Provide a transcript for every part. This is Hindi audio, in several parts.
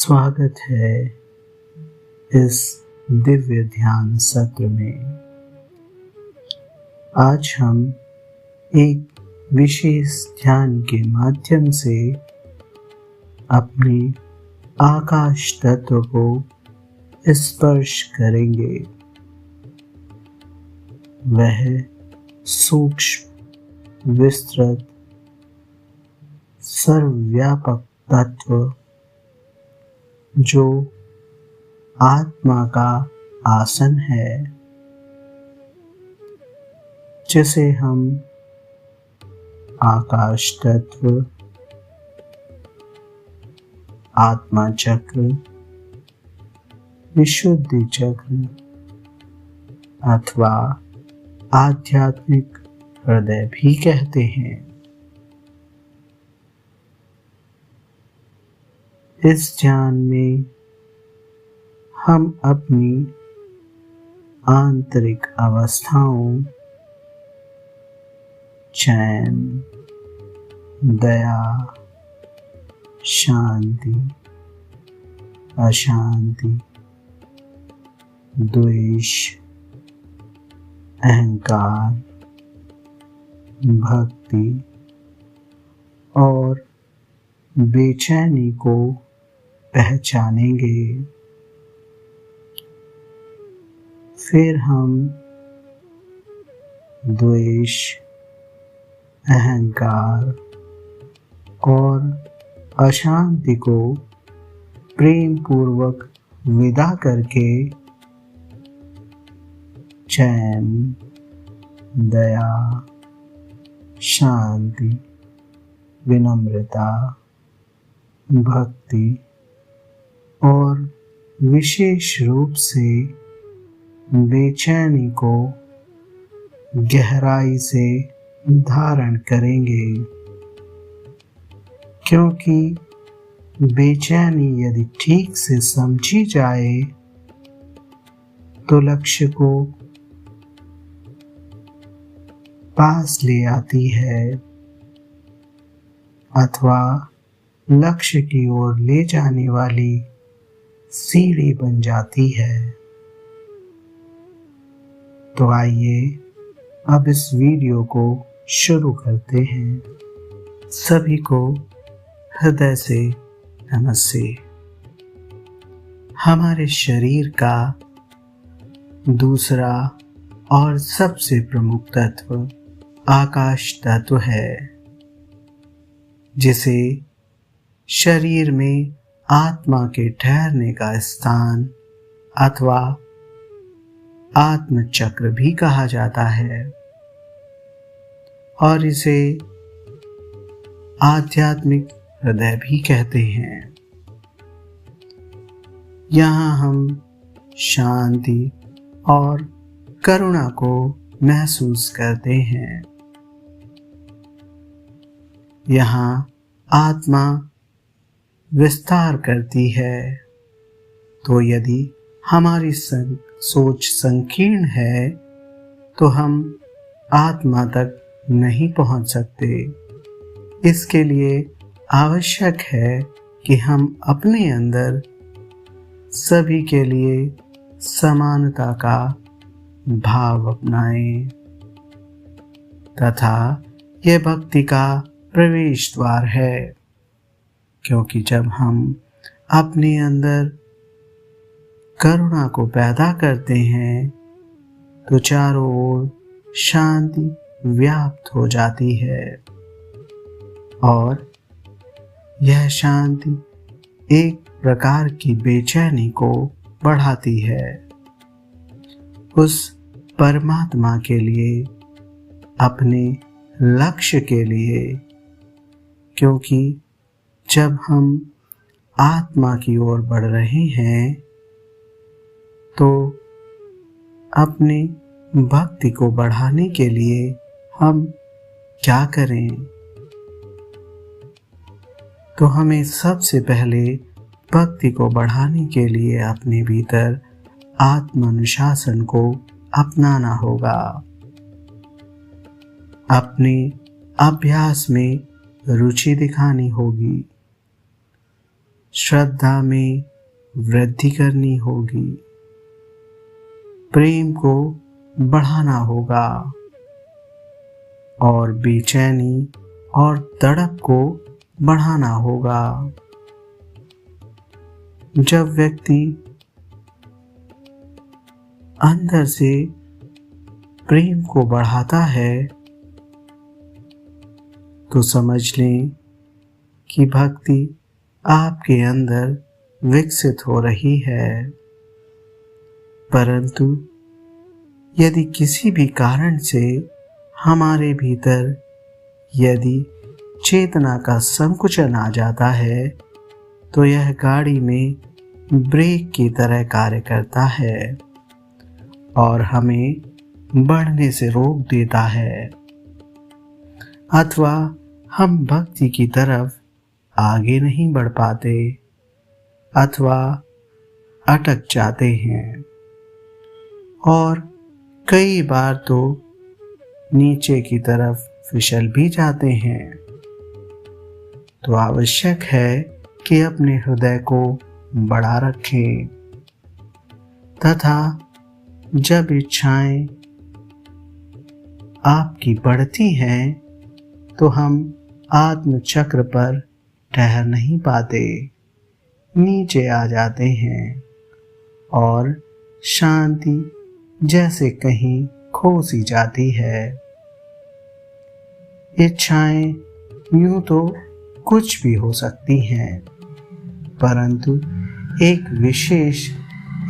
स्वागत है इस दिव्य ध्यान सत्र में। आज हम एक विशेष ध्यान के माध्यम से अपने आकाश तत्व को स्पर्श करेंगे। वह सूक्ष्म, विस्तृत, सर्वव्यापक तत्व जो आत्मा का आसन है, जिसे हम आकाश तत्व, आत्मा चक्र, विशुद्धि चक्र अथवा आध्यात्मिक हृदय भी कहते हैं। इस ध्यान में हम अपनी आंतरिक अवस्थाओं, चैन, दया, शांति, अशांति, द्वेष, अहंकार, भक्ति और बेचैनी को पहचानेंगे। फिर हम द्वेष, अहंकार और अशांति को प्रेम पूर्वक विदा करके चैन, दया, शांति, विनम्रता, भक्ति और विशेष रूप से बेचैनी को गहराई से धारण करेंगे, क्योंकि बेचैनी यदि ठीक से समझी जाए तो लक्ष्य को पास ले आती है अथवा लक्ष्य की ओर ले जाने वाली सीढ़ी बन जाती है। तो आइए अब इस वीडियो को शुरू करते हैं। सभी को हृदय से नमस्ते। हमारे शरीर का दूसरा और सबसे प्रमुख तत्व आकाश तत्व है, जिसे शरीर में आत्मा के ठहरने का स्थान अथवा आत्म चक्र भी कहा जाता है और इसे आध्यात्मिक हृदय भी कहते हैं। यहाँ हम शांति और करुणा को महसूस करते हैं। यहाँ आत्मा विस्तार करती है, तो यदि हमारी सोच संकीर्ण है तो हम आत्मा तक नहीं पहुंच सकते। इसके लिए आवश्यक है कि हम अपने अंदर सभी के लिए समानता का भाव अपनाएं तथा यह भक्ति का प्रवेश द्वार है, क्योंकि जब हम अपने अंदर करुणा को पैदा करते हैं तो चारों ओर शांति व्याप्त हो जाती है और यह शांति एक प्रकार की बेचैनी को बढ़ाती है उस परमात्मा के लिए, अपने लक्ष्य के लिए। क्योंकि जब हम आत्मा की ओर बढ़ रहे हैं तो अपनी भक्ति को बढ़ाने के लिए हम क्या करें? तो हमें सबसे पहले भक्ति को बढ़ाने के लिए अपने भीतर आत्मानुशासन को अपनाना होगा। अपने अभ्यास में रुचि दिखानी होगी श्रद्धा में वृद्धि करनी होगी, प्रेम को बढ़ाना होगा और बेचैनी और तड़प को बढ़ाना होगा। जब व्यक्ति अंदर से प्रेम को बढ़ाता है तो समझ लें कि भक्ति आपके अंदर विकसित हो रही है। परंतु यदि किसी भी कारण से हमारे भीतर यदि चेतना का संकुचन आ जाता है तो यह गाड़ी में ब्रेक की तरह कार्य करता है और हमें बढ़ने से रोक देता है, अथवा हम भक्ति की तरफ आगे नहीं बढ़ पाते अथवा अटक जाते हैं और कई बार तो नीचे की तरफ फिसल भी जाते हैं। तो आवश्यक है कि अपने हृदय को बढ़ा रखें तथा जब इच्छाएं आपकी बढ़ती हैं तो हम आत्म चक्र पर ठहर नहीं पाते, नीचे आ जाते हैं और शांति जैसे कहीं खो सी जाती है। इच्छाएं यूं तो कुछ भी हो सकती हैं, परंतु एक विशेष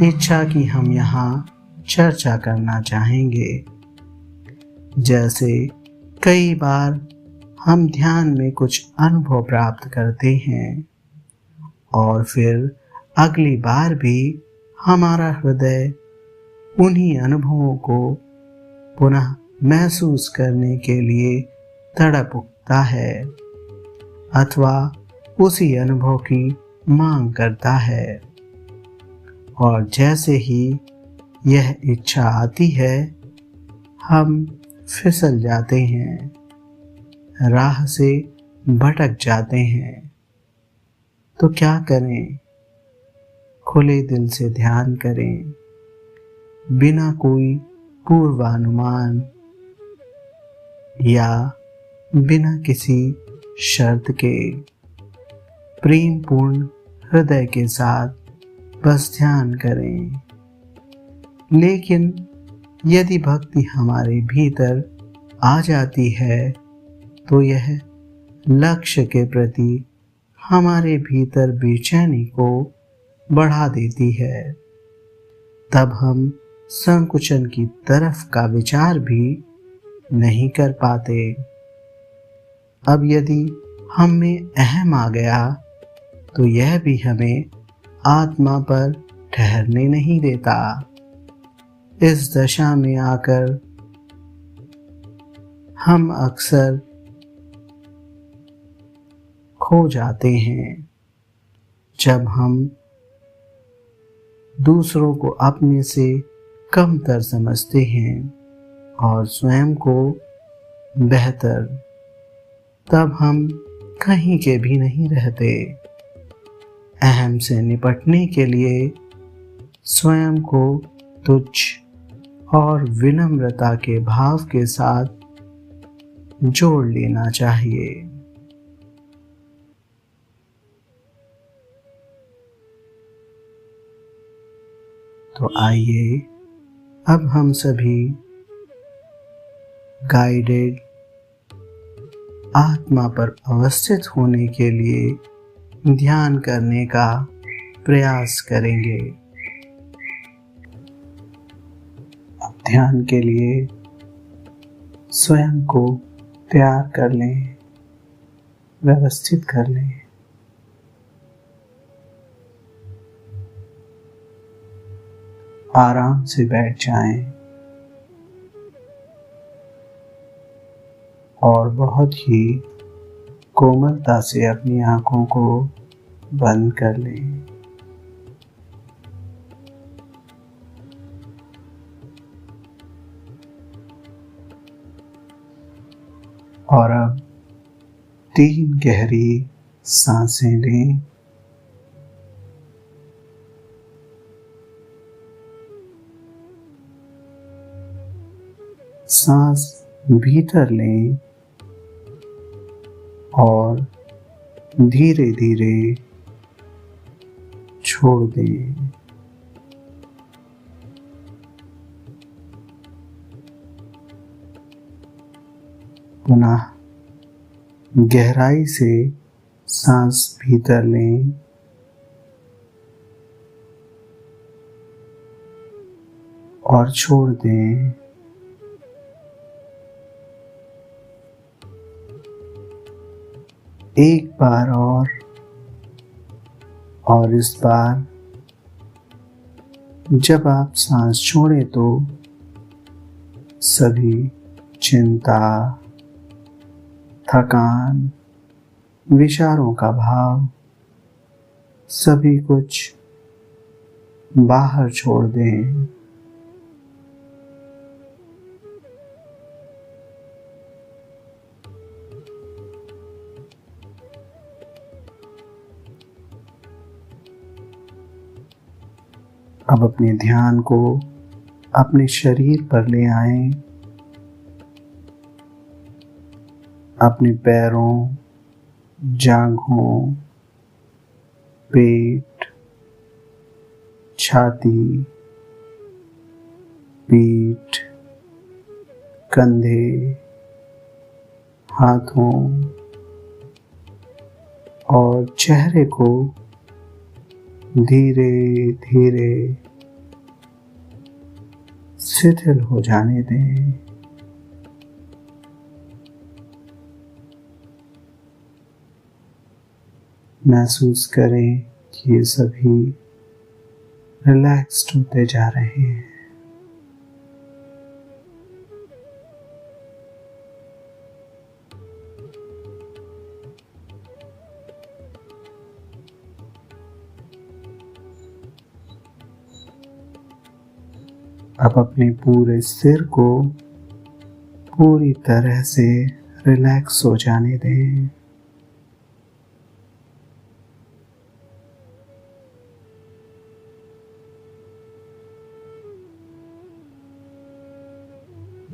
इच्छा की हम यहाँ चर्चा करना चाहेंगे। जैसे कई बार हम ध्यान में कुछ अनुभव प्राप्त करते हैं और फिर अगली बार भी हमारा हृदय उन्हीं अनुभवों को पुनः महसूस करने के लिए तड़प उठता है अथवा उसी अनुभव की मांग करता है। और जैसे ही यह इच्छा आती है हम फिसल जाते हैं, राह से भटक जाते हैं। तो क्या करें? खुले दिल से ध्यान करें, बिना कोई पूर्वानुमान या बिना किसी शर्त के प्रेम पूर्ण हृदय के साथ बस ध्यान करें। लेकिन यदि भक्ति हमारे भीतर आ जाती है तो यह लक्ष्य के प्रति हमारे भीतर बेचैनी को बढ़ा देती है। तब हम संकुचन की तरफ का विचार भी नहीं कर पाते। अब यदि हम में अहम आ गया तो यह भी हमें आत्मा पर ठहरने नहीं देता। इस दशा में आकर हम अक्सर खो जाते हैं जब हम दूसरों को अपने से कमतर समझते हैं और स्वयं को बेहतर, तब हम कहीं के भी नहीं रहते। अहम से निपटने के लिए स्वयं को तुच्छ और विनम्रता के भाव के साथ जोड़ लेना चाहिए। तो आइए अब हम सभी गाइडेड आत्मा पर अवस्थित होने के लिए ध्यान करने का प्रयास करेंगे। अब ध्यान के लिए स्वयं को तैयार कर लें, व्यवस्थित कर लें। आराम से बैठ जाएं और बहुत ही कोमलता से अपनी आंखों को बंद कर लें। और अब 3 गहरी सांसें लें सांस भीतर लें और धीरे धीरे छोड़ दें। पुनः गहराई से सांस भीतर लें और छोड़ दें। एक बार और इस बार जब आप सांस छोड़ें तो सभी चिंता, थकान, विचारों का भाव सभी कुछ बाहर छोड़ दें। अब अपने ध्यान को अपने शरीर पर ले आएं। अपने पैरों, जांघों, पेट, छाती, पीठ, कंधे, हाथों और चेहरे को धीरे धीरे शिथिल हो जाने दें। महसूस करें कि ये सभी रिलैक्स्ड होते जा रहे हैं। अब अपने पूरे सिर को पूरी तरह से रिलैक्स हो जाने दें।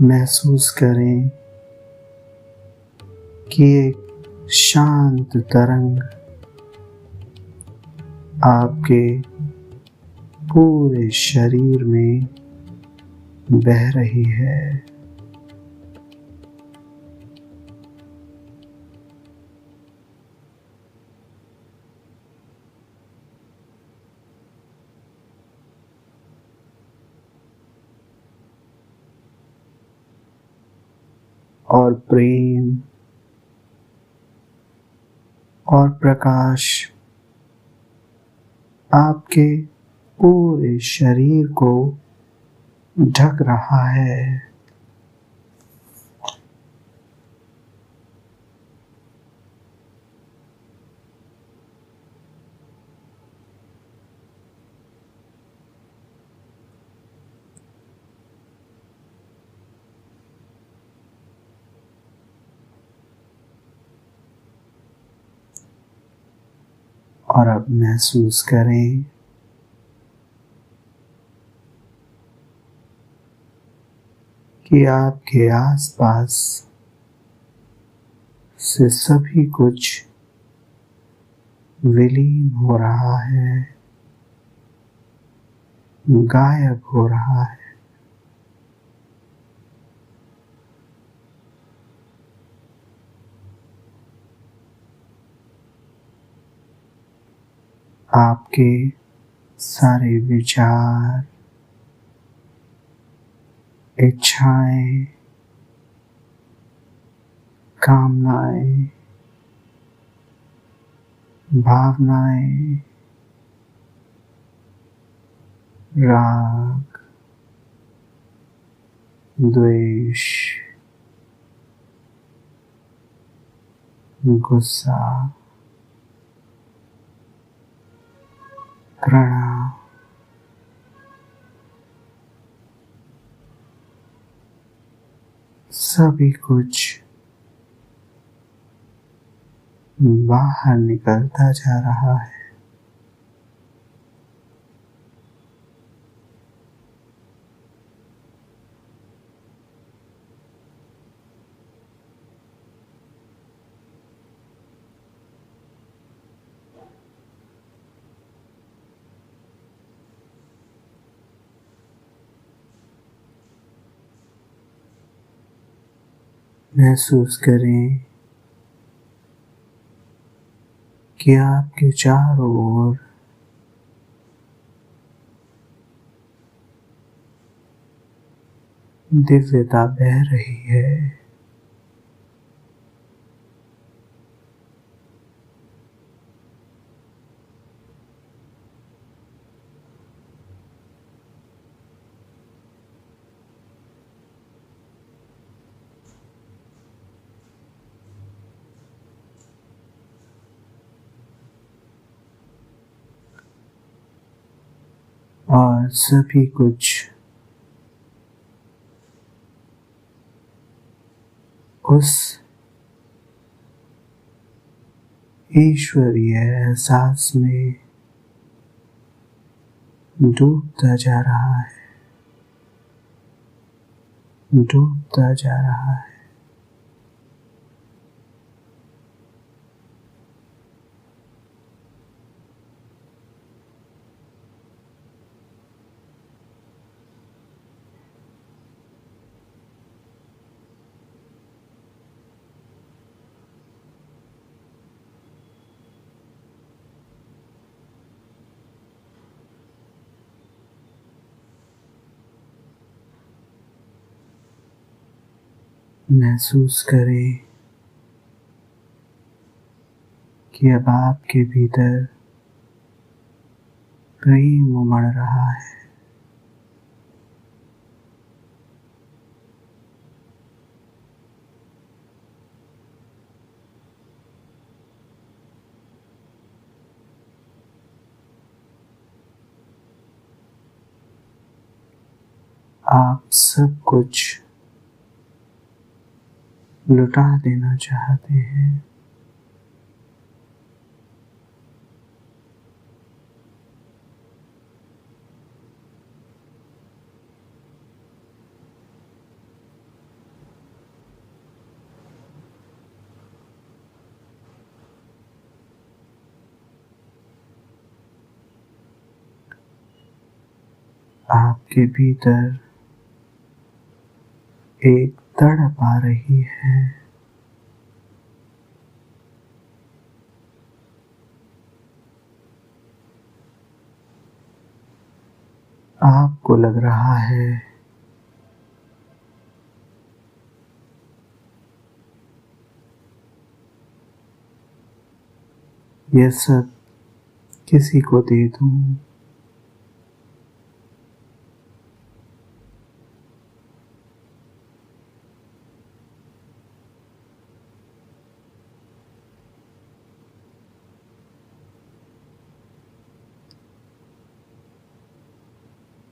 महसूस करें कि एक शांत तरंग आपके पूरे शरीर में बह रही है। और प्रेम और प्रकाश आपके पूरे शरीर को ढक रहा है। और अब महसूस करें कि आपके आसपास से सभी कुछ विलीन हो रहा है, गायब हो रहा है। आपके सारे विचार, इच्छाएं, कामनाएं, भावनाएं, राग, द्वेष, गुस्सा, घृणा, सभी कुछ बाहर निकलता जा रहा है। महसूस करें कि आपके चारों ओर दिव्यता बह रही है। और सभी कुछ उस ईश्वरीय एहसास में डूबता जा रहा है, डूबता जा रहा है। महसूस करें कि अब आपके भीतर प्रेम उमड़ रहा है। आप सब कुछ लुटा देना चाहते हैं। आपके भीतर एक तड़प आ रही है। आपको लग रहा है यह सब किसी को दे दूं।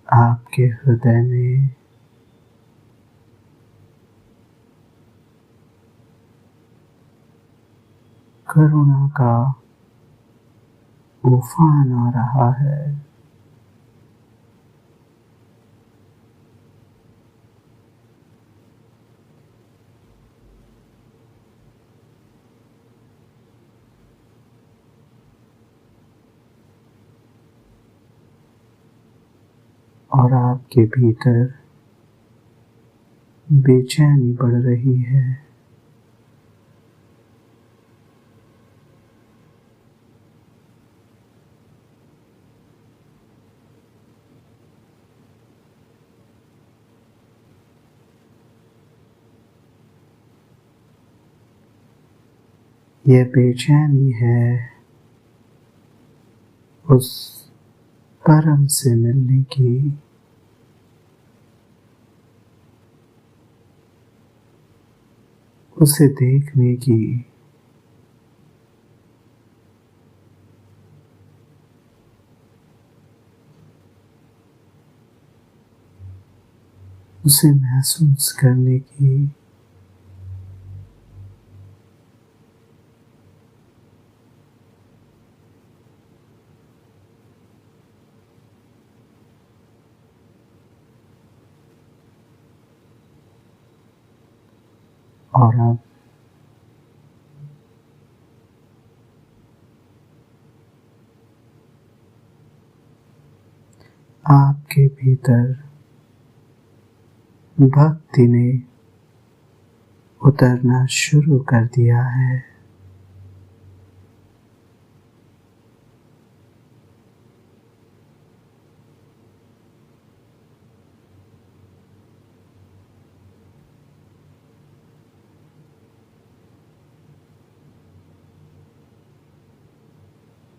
आपके हृदय में करुणा का उफान आ रहा है। और आपके भीतर बेचैनी बढ़ रही है। यह बेचैनी है उस परम से मिलने की, उसे देखने की, उसे महसूस करने की। और अब आपके भीतर भक्ति ने उतरना शुरू कर दिया है।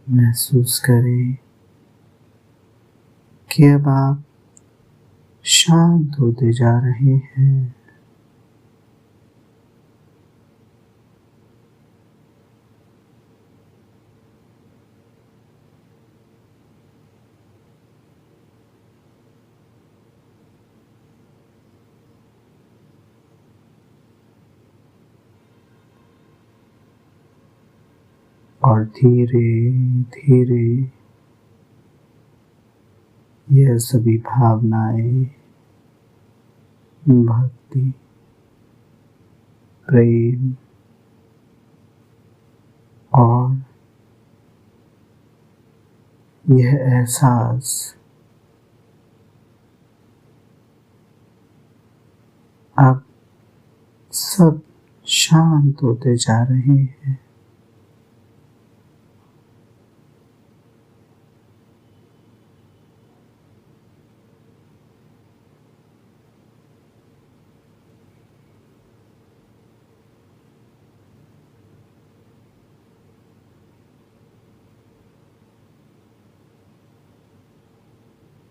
महसूस करें कि अब आप शांत होते जा रहे हैं। और धीरे धीरे यह सभी भावनाएं, भक्ति, प्रेम और यह एहसास अब सब शांत होते जा रहे हैं।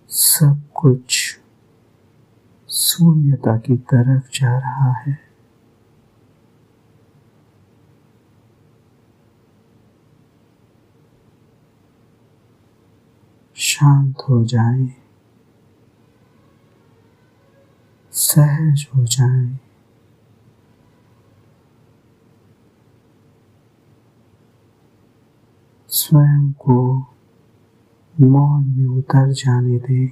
सब कुछ शून्यता की तरफ जा रहा है। शांत हो जाएं, सहज हो जाएं। स्वयं को मौन में उतर जाने दें।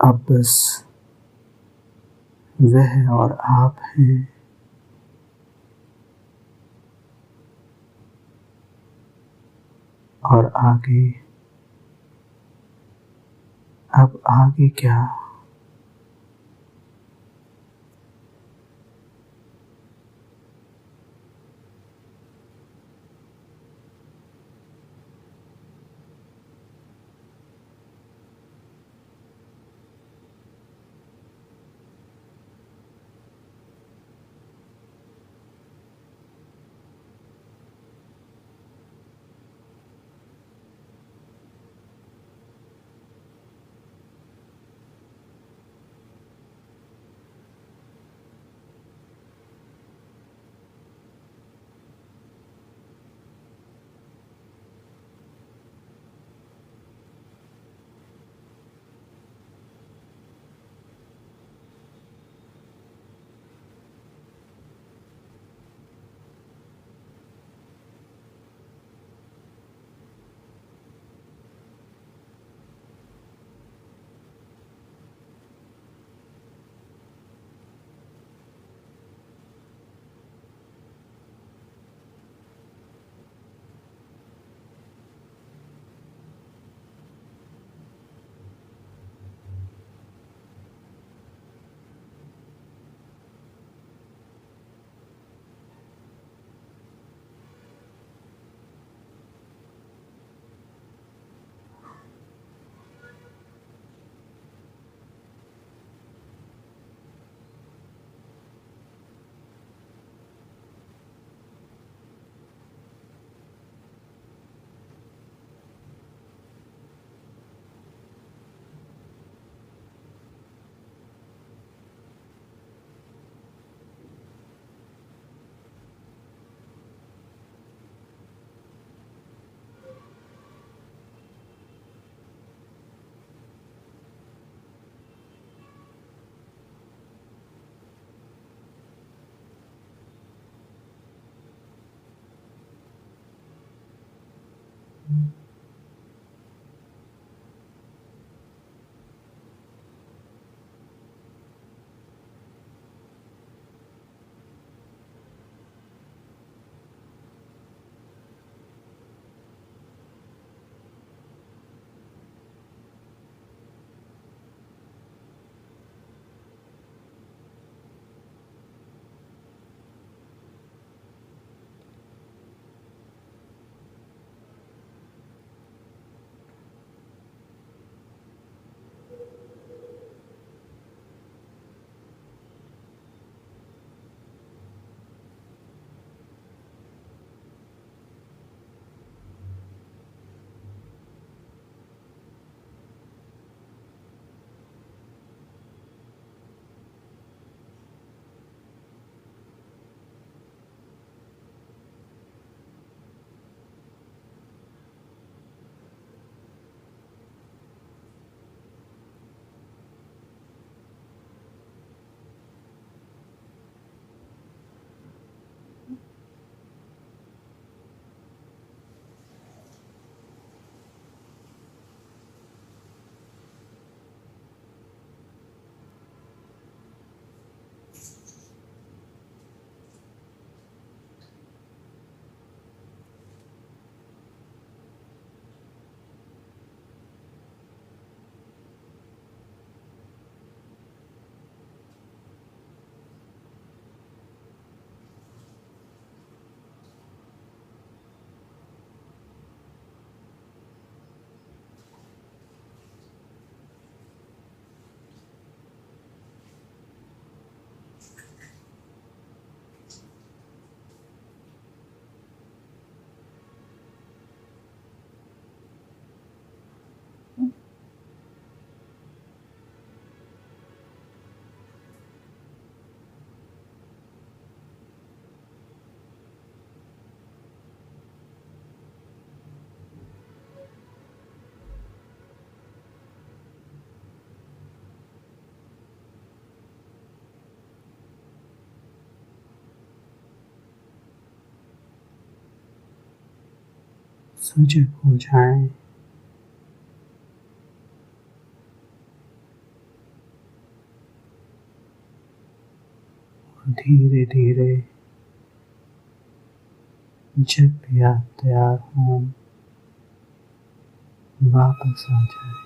अब बस वह और आप हैं। और आगे, अब आगे क्या? सजग हो जाएं। और धीरे धीरे जब भी आप तैयार हों वापस आ जाएं।